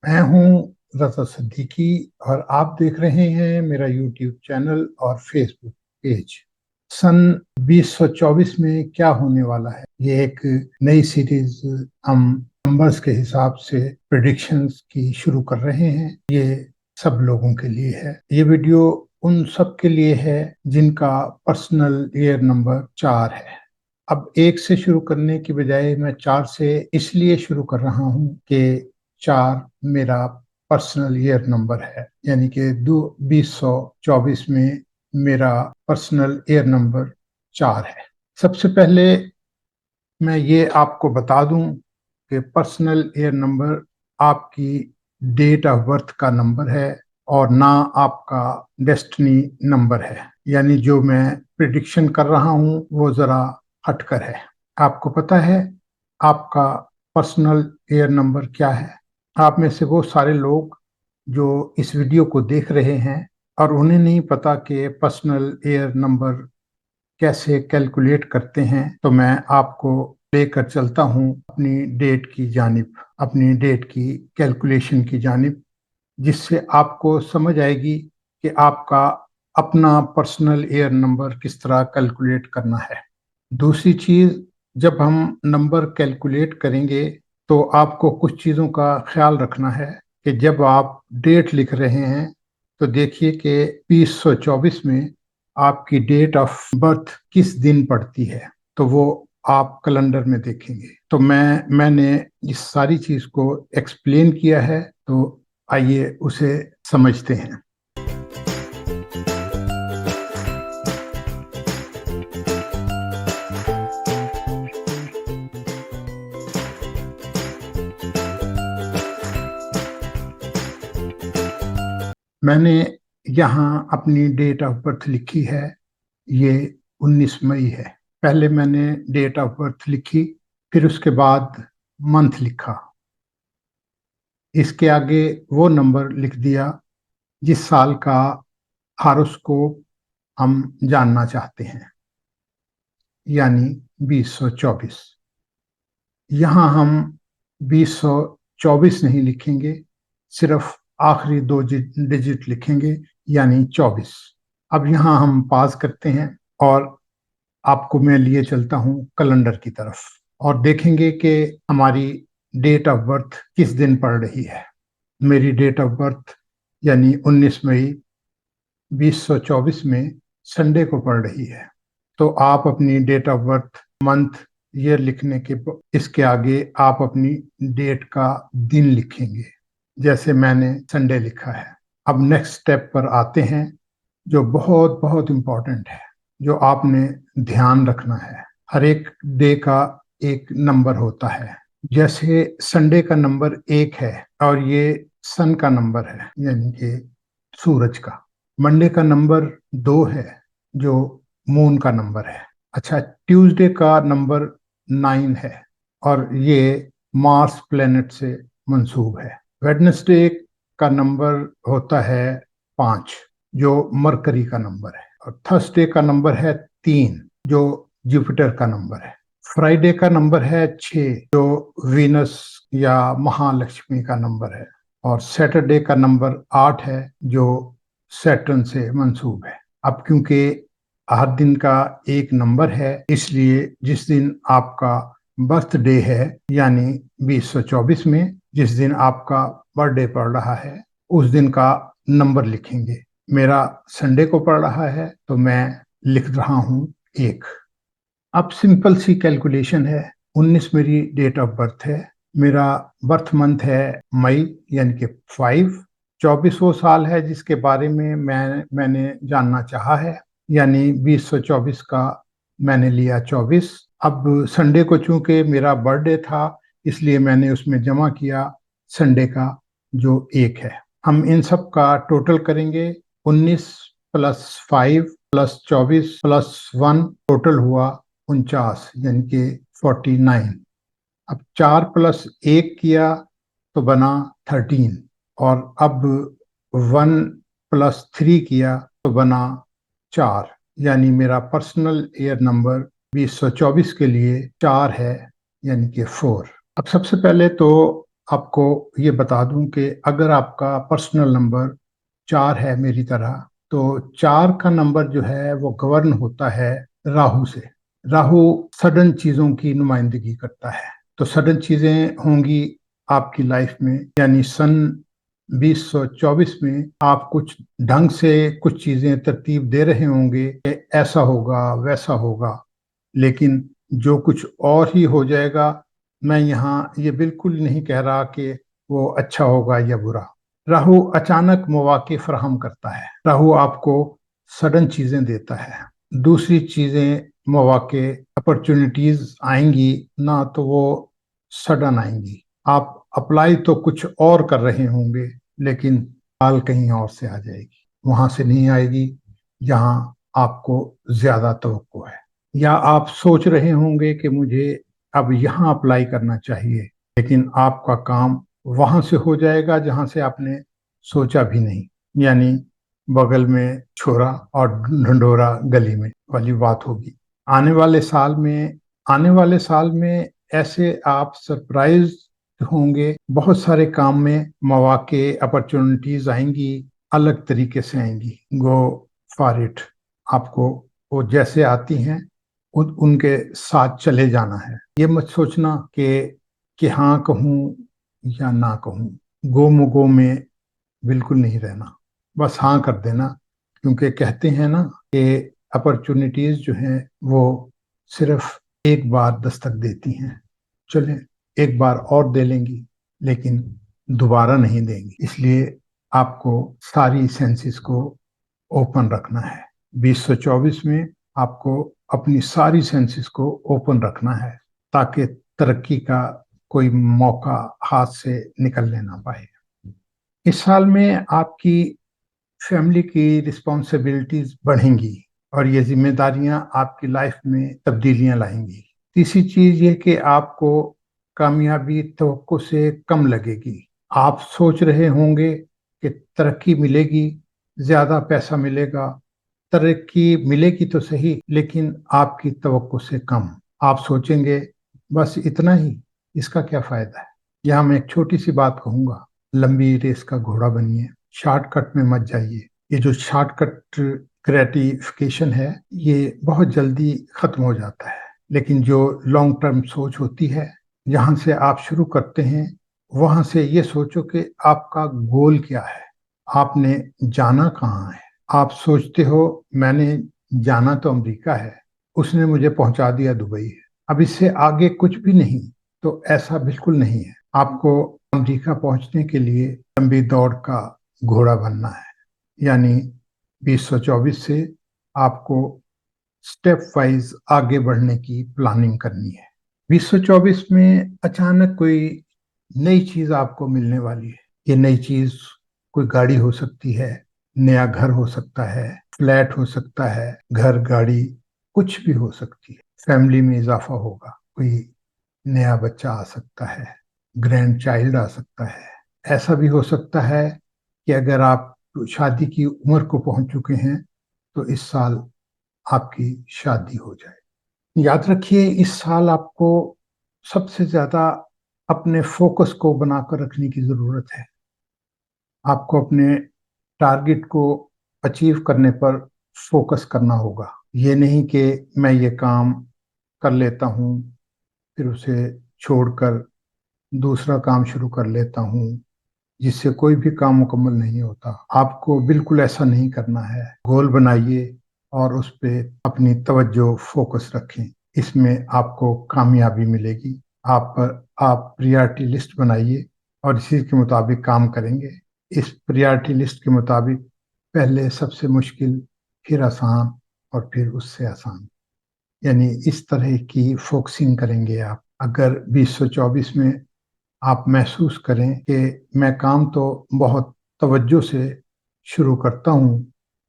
मैं हूँ रज़ा सिद्दीकी और आप देख रहे हैं मेरा यूट्यूब चैनल और फेसबुक पेज। सन 2024 में क्या होने वाला है, ये एक नई सीरीज हम नंबर्स के हिसाब से प्रेडिक्शंस की शुरू कर रहे हैं। ये सब लोगों के लिए है। ये वीडियो उन सब के लिए है जिनका पर्सनल ईयर नंबर 4 है। अब 1 से शुरू करने की बजाय मैं 4 से इसलिए शुरू कर रहा हूँ कि 4 मेरा पर्सनल ईयर नंबर है, यानी कि 2024 में मेरा पर्सनल ईयर नंबर 4 है। सबसे पहले मैं ये आपको बता दूं कि पर्सनल ईयर नंबर आपकी डेट ऑफ बर्थ का नंबर है और ना आपका डेस्टिनी नंबर है। यानी जो मैं प्रिडिक्शन कर रहा हूँ वो जरा हटकर है। आपको पता है आपका पर्सनल ईयर नंबर क्या है? आप में से वो सारे लोग जो इस वीडियो को देख रहे हैं और उन्हें नहीं पता कि पर्सनल ईयर नंबर कैसे कैलकुलेट करते हैं, तो मैं आपको लेकर चलता हूं अपनी डेट की जानिब, अपनी डेट की कैलकुलेशन की जानिब, जिससे आपको समझ आएगी कि आपका अपना पर्सनल ईयर नंबर किस तरह कैलकुलेट करना है। दूसरी चीज, जब हम नंबर कैलकुलेट करेंगे तो आपको कुछ चीज़ों का ख्याल रखना है कि जब आप डेट लिख रहे हैं तो देखिए कि 2024 में आपकी डेट ऑफ बर्थ किस दिन पड़ती है, तो वो आप कैलेंडर में देखेंगे। तो मैंने इस सारी चीज को एक्सप्लेन किया है, तो आइए उसे समझते हैं। मैंने यहाँ अपनी डेट ऑफ बर्थ लिखी है, ये 19 मई है। पहले मैंने डेट ऑफ बर्थ लिखी, फिर उसके बाद मंथ लिखा, इसके आगे वो नंबर लिख दिया जिस साल का हॉरोस्कोप हम जानना चाहते हैं, यानी 2024। यहाँ हम 2024 नहीं लिखेंगे, सिर्फ आखिरी 2 डिजिट लिखेंगे, यानी 24। अब यहाँ हम पास करते हैं और आपको मैं लिए चलता हूँ कैलेंडर की तरफ और देखेंगे कि हमारी डेट ऑफ बर्थ किस दिन पड़ रही है। मेरी डेट ऑफ बर्थ यानी 19 मई 2024 में संडे को पड़ रही है। तो आप अपनी date of birth, month, year लिखने के इसके आगे आप अपनी डेट का दिन लिखेंगे, जैसे मैंने संडे लिखा है। अब नेक्स्ट स्टेप पर आते हैं जो बहुत बहुत इम्पोर्टेंट है, जो आपने ध्यान रखना है। हर एक डे का एक नंबर होता है। जैसे संडे का नंबर 1 है और ये सन का नंबर है, यानी कि सूरज का। मंडे का नंबर 2 है जो मून का नंबर है। अच्छा, ट्यूसडे का नंबर 9 है और ये मार्स प्लेनेट से मंसूब है। वेडनेसडे का नंबर होता है 5 जो मरकरी का नंबर है, और थर्सडे का नंबर है 3 जो जुपिटर का नंबर है। फ्राइडे का नंबर है 6 जो वीनस या महालक्ष्मी का नंबर है, और सैटरडे का नंबर 8 है जो सैटर्न से मंसूब है। अब क्योंकि हर दिन का एक नंबर है, इसलिए जिस दिन आपका बर्थडे है यानी 2024 में जिस दिन आपका बर्थडे पड़ रहा है, उस दिन का नंबर लिखेंगे। मेरा संडे को पड़ रहा है तो मैं लिख रहा हूं 1। अब सिंपल सी कैलकुलेशन है। 19 मेरी डेट ऑफ बर्थ है, मेरा बर्थ मंथ है मई यानी कि 5। 24 वो साल है जिसके बारे में मैंने जानना चाहा है, यानी 2024 का मैंने लिया 24। अब संडे को चूंकि मेरा बर्थडे था, इसलिए मैंने उसमें जमा किया संडे का जो 1 है। हम इन सब का टोटल करेंगे। 19 प्लस 5 प्लस 24 प्लस 1 टोटल हुआ 49, यानी कि 49। अब 4 प्लस 1 किया तो बना 13, और अब 1 प्लस 3 किया तो बना 4, यानी मेरा पर्सनल ईयर नंबर 2024 के लिए 4 है, यानी कि 4। अब सबसे पहले तो آپ کو یہ بتا دوں کہ اگر آپ کا پرسنل نمبر 4 ہے میری طرح، تو 4 کا نمبر جو ہے وہ گورن ہوتا ہے راہو سے۔ راہو سڈن چیزوں کی نمائندگی کرتا ہے، تو سڈن چیزیں ہوں گی آپ کی لائف میں، یعنی سن 2024 میں آپ کچھ ڈھنگ سے کچھ چیزیں ترتیب دے رہے ہوں گے کہ ایسا ہوگا ویسا ہوگا، لیکن جو کچھ اور ہی ہو جائے گا۔ میں یہاں یہ بالکل نہیں کہہ رہا کہ وہ اچھا ہوگا یا برا۔ راہو اچانک مواقع فراہم کرتا ہے، راہو آپ کو سڈن چیزیں دیتا ہے۔ دوسری چیزیں، مواقع، اپرچونٹیز آئیں گی نہ تو وہ سڈن آئیں گی۔ آپ اپلائی تو کچھ اور کر رہے ہوں گے، لیکن کال کہیں اور سے آ جائے گی، وہاں سے نہیں آئے گی جہاں آپ کو زیادہ توقع ہے۔ یا آپ سوچ رہے ہوں گے کہ مجھے اب یہاں اپلائی کرنا چاہیے، لیکن آپ کا کام وہاں سے ہو جائے گا جہاں سے آپ نے سوچا بھی نہیں، یعنی بغل میں چھورا اور ڈھنڈورا گلی میں والی بات ہوگی۔ آنے والے سال میں ایسے آپ سرپرائز ہوں گے، بہت سارے کام میں مواقع، اپرچونٹیز آئیں گی، الگ طریقے سے آئیں گی۔ گو فار اٹ، آپ کو وہ جیسے آتی ہیں ان کے ساتھ چلے جانا ہے۔ یہ مت سوچنا کہ ہاں کہوں یا نہ کہوں، گو مگو میں بالکل نہیں رہنا، بس ہاں کر دینا، کیونکہ کہتے ہیں نا کہ اپرچونٹیز جو ہیں وہ صرف ایک بار دستک دیتی ہیں، چلیں ایک بار اور دے لیں گی لیکن دوبارہ نہیں دیں گی۔ اس لیے آپ کو ساری سینسز کو اوپن رکھنا ہے۔ 2024 میں آپ کو اپنی ساری سینسز کو اوپن رکھنا ہے تاکہ ترقی کا کوئی موقع ہاتھ سے نکلنے نہ پائے۔ اس سال میں آپ کی فیملی کی رسپانسبلٹیز بڑھیں گی اور یہ ذمہ داریاں آپ کی لائف میں تبدیلیاں لائیں گی۔ تیسری چیز یہ کہ آپ کو کامیابی توقع سے کم لگے گی۔ آپ سوچ رہے ہوں گے کہ ترقی ملے گی، زیادہ پیسہ ملے گا، ترقی ملے گی تو صحیح لیکن آپ کی توقع سے کم۔ آپ سوچیں گے بس اتنا ہی، اس کا کیا فائدہ ہے۔ یہاں میں ایک چھوٹی سی بات کہوں گا، لمبی ریس کا گھوڑا بنیے، شارٹ کٹ میں مت جائیے۔ یہ جو شارٹ کٹ گریٹیفیکیشن ہے یہ بہت جلدی ختم ہو جاتا ہے، لیکن جو لانگ ٹرم سوچ ہوتی ہے، جہاں سے آپ شروع کرتے ہیں وہاں سے یہ سوچو کہ آپ کا گول کیا ہے، آپ نے جانا کہاں ہے۔ آپ سوچتے ہو میں نے جانا تو امریکہ ہے، اس نے مجھے پہنچا دیا دبئی ہے، اب اس سے آگے کچھ بھی نہیں، تو ایسا بالکل نہیں ہے۔ آپ کو امریکہ پہنچنے کے لیے لمبی دوڑ کا گھوڑا بننا ہے، یعنی 2024 سے آپ کو سٹیپ وائز آگے بڑھنے کی پلاننگ کرنی ہے۔ 2024 میں اچانک کوئی نئی چیز آپ کو ملنے والی ہے۔ یہ نئی چیز کوئی گاڑی ہو سکتی ہے، نیا گھر ہو سکتا ہے، فلیٹ ہو سکتا ہے، گھر گاڑی کچھ بھی ہو سکتی ہے۔ فیملی میں اضافہ ہوگا، کوئی نیا بچہ آ سکتا ہے، گرینڈ چائلڈ آ سکتا ہے۔ ایسا بھی ہو سکتا ہے کہ اگر آپ شادی کی عمر کو پہنچ چکے ہیں تو اس سال آپ کی شادی ہو جائے۔ یاد رکھیے اس سال آپ کو سب سے زیادہ اپنے فوکس کو بنا کر رکھنے کی ضرورت ہے۔ آپ کو اپنے ٹارگٹ کو اچیو کرنے پر فوکس کرنا ہوگا۔ یہ نہیں کہ میں یہ کام کر لیتا ہوں پھر اسے چھوڑ کر دوسرا کام شروع کر لیتا ہوں، جس سے کوئی بھی کام مکمل نہیں ہوتا۔ آپ کو بالکل ایسا نہیں کرنا ہے۔ گول بنائیے اور اس پہ اپنی توجہ فوکس رکھیں، اس میں آپ کو کامیابی ملے گی۔ آپ پریارٹی لسٹ بنائیے اور اسی کے مطابق کام کریں گے۔ اس پریارٹی لسٹ کے مطابق پہلے سب سے مشکل، پھر آسان اور پھر اس سے آسان، یعنی اس طرح کی فوکسنگ کریں گے آپ۔ اگر 2024 میں آپ محسوس کریں کہ میں کام تو بہت توجہ سے شروع کرتا ہوں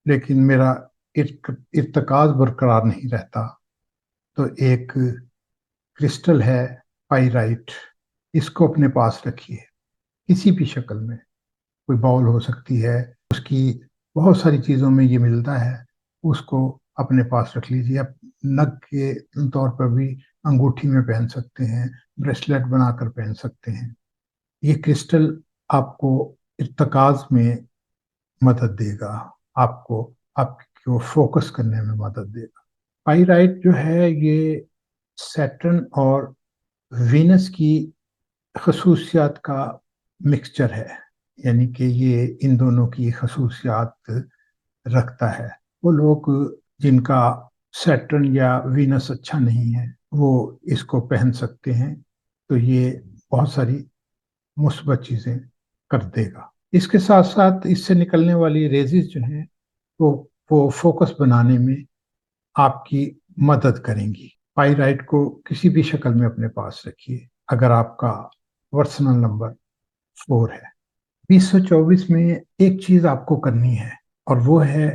لیکن میرا ارتکاز برقرار نہیں رہتا، تو ایک کرسٹل ہے پائرائٹ، اس کو اپنے پاس رکھیے کسی بھی شکل میں۔ کوئی باؤل ہو سکتی ہے، اس کی بہت ساری چیزوں میں یہ ملتا ہے، اس کو اپنے پاس رکھ لیجیے۔ آپ نگ کے طور پر بھی انگوٹھی میں پہن سکتے ہیں، بریسلیٹ بنا کر پہن سکتے ہیں۔ ये क्रिस्टल आपको इर्तिकाज में मदद देगा, आपको आपको फोकस करने में मदद देगा। पाइराइट जो है ये सैटर्न और वीनस की खसूसियात का मिक्सचर है, यानी कि ये इन दोनों की खसूसियात रखता है। वो लोग जिनका सैटर्न या वीनस अच्छा नहीं है वो इसको पहन सकते हैं, तो ये बहुत सारी मुस्बत चीजें कर देगा। इसके साथ साथ इससे निकलने वाली रेजिस जो हैं वो वो फोकस बनाने में आपकी मदद करेंगी। पाइराइट को किसी भी शक्ल में अपने पास रखिए अगर आपका पर्सनल नंबर 4 है। 2024 में एक चीज आपको करनी है और वो है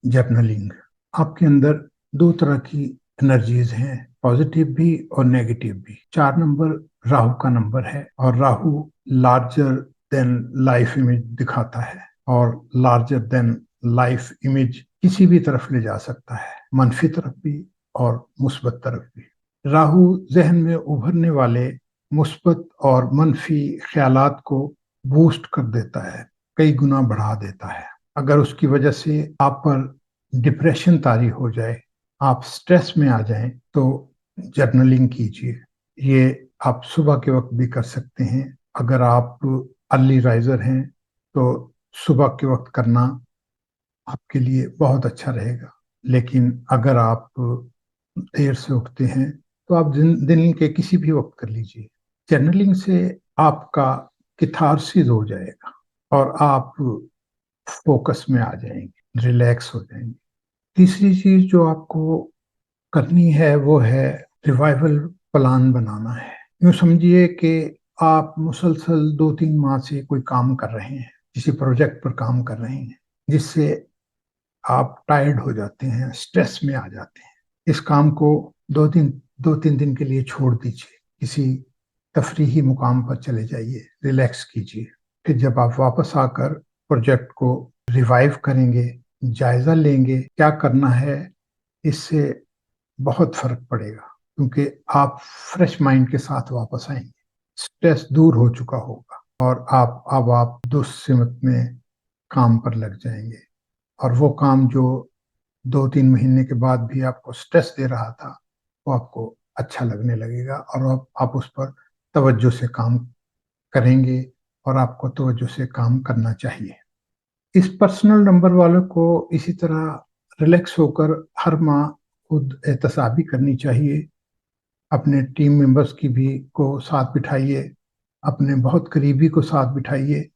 जर्नलिंग। आपके अंदर दो तरह की एनर्जीज हैं, पॉजिटिव भी और नेगेटिव भी। 4 नंबर राहु का नंबर है और Rahu larger than life image दिखाता है, और लार्जर देन लाइफ इमेज किसी भी तरफ ले जा सकता है, मनफी तरफ भी और मुस्बत तरफ भी। राहु जहन में उभरने वाले मुस्बत और मनफी ख्यालात को बूस्ट कर देता है, कई गुना बढ़ा देता है। अगर उसकी वजह से आप पर डिप्रेशन तारी हो जाए, आप स्ट्रेस में आ जाएं, तो जर्नलिंग कीजिए। ये आप सुबह के वक्त भी कर सकते हैं। अगर आप अर्ली राइजर हैं तो सुबह के वक्त करना आपके लिए बहुत अच्छा रहेगा, लेकिन अगर आप देर से उठते हैं तो आप दिन के किसी भी वक्त कर लीजिए। जर्नलिंग से आपका किथारसिस हो जाएगा और आप फोकस में आ जाएंगे, रिलैक्स हो जाएंगे। तीसरी चीज जो आपको करनी है वो है रिवाइवल प्लान बनाना है। यूं समझिए कि आप मुसलसल 2-3 माह से कोई काम कर रहे हैं, किसी प्रोजेक्ट पर काम कर रहे हैं, जिससे आप टायर्ड हो जाते हैं, स्ट्रेस में आ जाते हैं। इस काम को 2-3 दिन के लिए छोड़ दीजिए, किसी तफरीही मुकाम पर चले जाइए, रिलैक्स कीजिए। फिर जब आप वापस आकर प्रोजेक्ट को रिवाइव करेंगे, जायजा लेंगे क्या करना है, इससे बहुत फर्क पड़ेगा, क्योंकि आप फ्रेश माइंड के साथ वापस आएंगे, स्ट्रेस दूर हो चुका होगा और आप दुस्सिमत में काम पर लग जाएंगे। और वो काम जो 2-3 महीने के बाद भी आपको स्ट्रेस दे रहा था वो आपको अच्छा लगने लगेगा और आप उस पर तवज्जो से काम करेंगे, और आपको तवज्जो से काम करना चाहिए। इस पर्सनल नंबर वालों को इसी तरह रिलैक्स होकर हर माह खुद एहतसाबी करनी चाहिए। अपने टीम मेंबर्स की भी को साथ बिठाइए, अपने बहुत करीबी को साथ बिठाइए,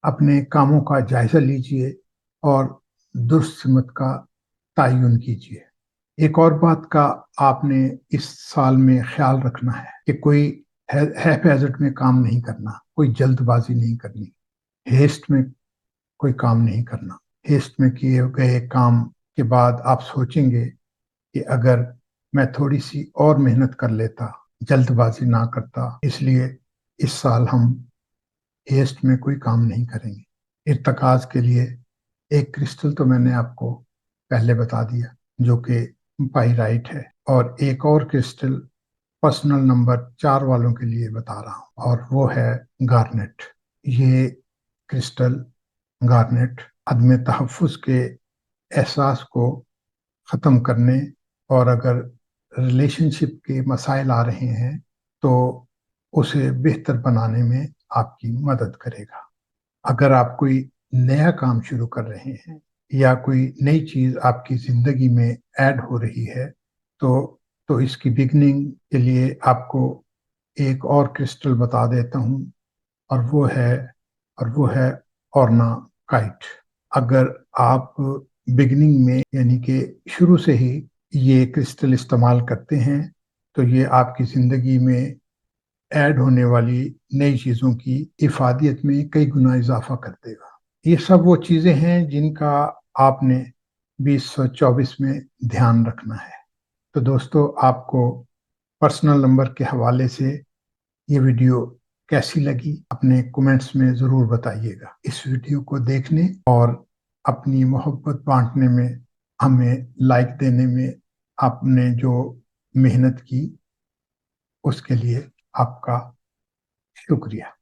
अपने कामों का जायजा लीजिए और दुरुस्त सिमत का तयन कीजिए। एक और बात का आपने इस साल में ख्याल रखना है कि कोई हैफेजट में काम नहीं करना, कोई जल्दबाजी नहीं करनी, हेस्ट में कोई काम नहीं करना। हेस्ट में किए गए काम के बाद आप सोचेंगे कि अगर मैं थोड़ी सी और मेहनत कर लेता, जल्दबाजी ना करता, इसलिए इस साल हम हेस्ट में कोई काम नहीं करेंगे। इर्तकाज के लिए एक क्रिस्टल तो मैंने आपको पहले बता दिया जो कि पाइराइट है, और एक और क्रिस्टल पर्सनल नंबर 4 वालों के लिए बता रहा हूँ और वो है गार्नेट। ये क्रिस्टल गार्नेट अदम तहफ़्फ़ुज़ के एहसास को ख़त्म करने, और अगर रिलेशनशिप के मसाइल आ रहे हैं तो उसे बेहतर बनाने में आपकी मदद करेगा। अगर आप कोई नया काम शुरू कर रहे हैं या कोई नई चीज़ आपकी ज़िंदगी में ऐड हो रही है, तो इसकी बिगनिंग के लिए आपको एक और क्रिस्टल बता देता हूँ, और वो है ऑर्ना काइट। अगर आप बिगनिंग में यानी कि शुरू से ही ये क्रिस्टल इस्तेमाल करते हैं तो ये आपकी ज़िंदगी में ऐड होने वाली नई चीज़ों की इफादियत में कई गुना इजाफा कर देगा। ये सब वो चीज़ें हैं जिनका आपने 2024 में ध्यान रखना है। तो दोस्तों, आपको पर्सनल नंबर के हवाले से ये वीडियो कैसी लगी अपने कमेंट्स में ज़रूर बताइएगा। इस वीडियो को देखने और अपनी मोहब्बत बांटने में, हमें लाइक देने में आपने जो मेहनत की उसके लिए आपका शुक्रिया।